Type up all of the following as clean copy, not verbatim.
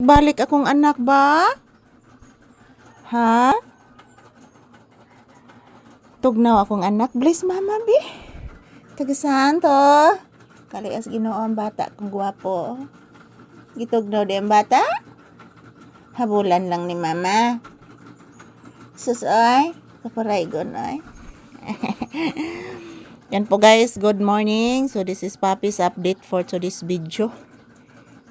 Balik akong anak ba? Ha? Tugnaw akong anak. Bless mama, bi. Tagasaan to. Kalias Ginoo ang bata kung gwapo. Gitugnaw di ang bata? Habulan lang ni mama. Sus ay. Kaparaygon ay. Yan po guys. Good morning. So this is Papi's update for today's video.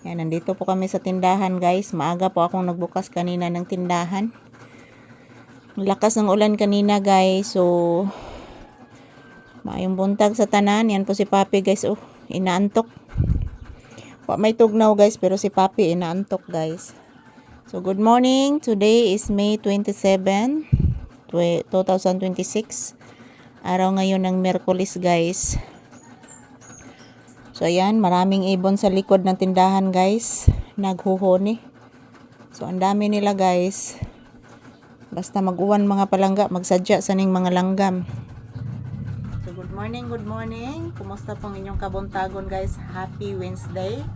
Yan, nandito po kami sa tindahan guys. Maaga po akong nagbukas kanina ng tindahan. Lakas ng ulan kanina guys. So, maayong buntag sa tanan. Yan po si Papi guys. Oh, inaantok. May tugnaw guys, pero si Papi inaantok guys. So, good morning. Today is May 27, 2026. Araw ngayon ng Miyerkules guys. So, ayan, maraming ibon sa likod ng tindahan, guys. Naghuhuni. So, ang dami nila, guys. Basta mag-uwan mga palangga, magsadya sa ning mga langgam. So, good morning, good morning. Kumusta pong inyong kabuntagon, guys? Happy Wednesday.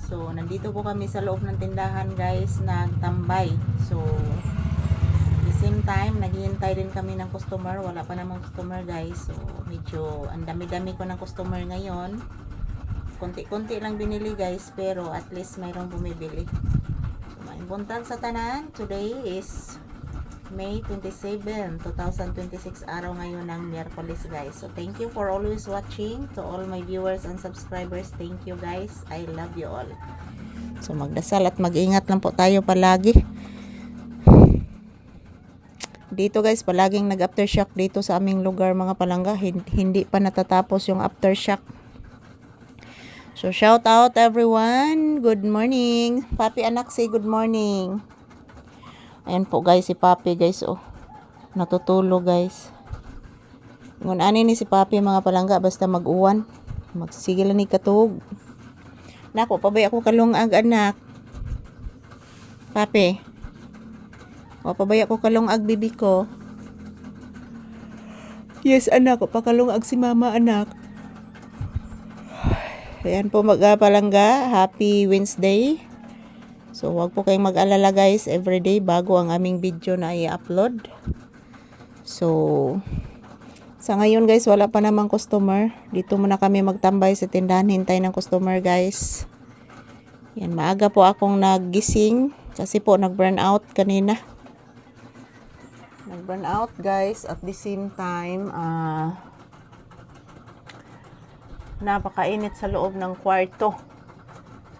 So, nandito po kami sa loob ng tindahan, guys, nagtambay. So, at the same time, naghihintay din kami ng customer. Wala pa namang customer, guys. So, medyo ang dami-dami ko ng customer ngayon. Konti-konti lang binili guys, pero at least mayroong bumibili. So, may buntag sa tanan. Today is May 27, 2026, araw ngayon ng Miyerkules guys. So thank you for always watching. To all my viewers and subscribers, thank you guys. I love you all. So magdasal at mag-ingat lang po tayo palagi. Dito guys, palaging nag-aftershock dito sa aming lugar mga palangga. Hindi pa natatapos yung aftershock. So, shout out everyone. Good morning. Papi anak, say good morning. Ayan po guys, si Papi guys. Oh, natutulog guys. Ngun ani ni si Papi mga palangga, basta mag-uwan. Magsigil ni katug. Nako, pabay ako kalungag anak. Papi. O, pabay ako kalungag bibi ko. Yes anak, pakalungag si mama anak. Ayan po mga palangga, happy Wednesday. So wag po kayong mag-alala guys, everyday bago ang aming video na i-upload. So sa ngayon guys, wala pa namang customer. Dito muna kami magtambay sa tindahan, hintay ng customer guys. Yan, maaga po akong naggising kasi po nag-burn out kanina. Nag-burn out guys, at the same time napakainit sa loob ng kwarto.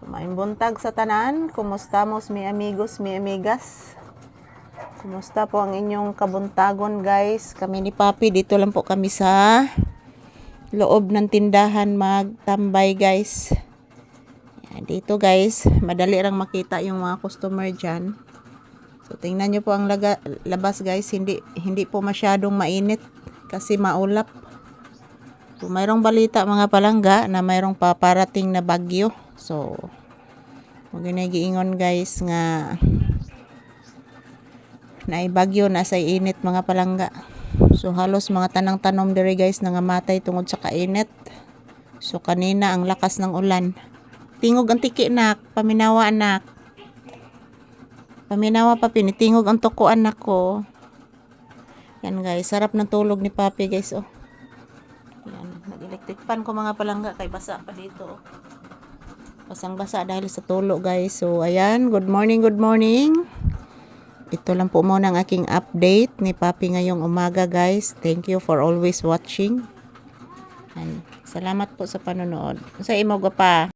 So, may buntag sa tanan. Kumusta mos mi amigos, mi amigas? Kumusta po ang inyong kabuntagon guys? Kami ni Papi, dito lang po kami sa loob ng tindahan magtambay guys. Yan, dito guys, madali lang makita yung mga customer dyan. So, tingnan nyo po ang labas guys. Hindi po masyadong mainit kasi maulap. So, mayroong balita mga palangga na mayroong paparating na bagyo. So, huwag giingon guys nga naibagyo na sa init mga palangga. So, halos mga tanang tanom diri guys nangamatay tungod sa kainit. So, kanina ang lakas ng ulan. Tingog ang tiki nak, paminawa anak. Paminawa pa pinitingog ang toko anak ko. Yan guys, sarap ng tulog ni Papi guys oh. Yan, nag-electric fan ko mga palangga kay basa pa dito. Basang-basa dahil sa tulo guys. So ayan, good morning, good morning. Ito lang po muna ang aking update ni Papi ngayong umaga guys. Thank you for always watching. And salamat po sa panonood. Sa imo pa.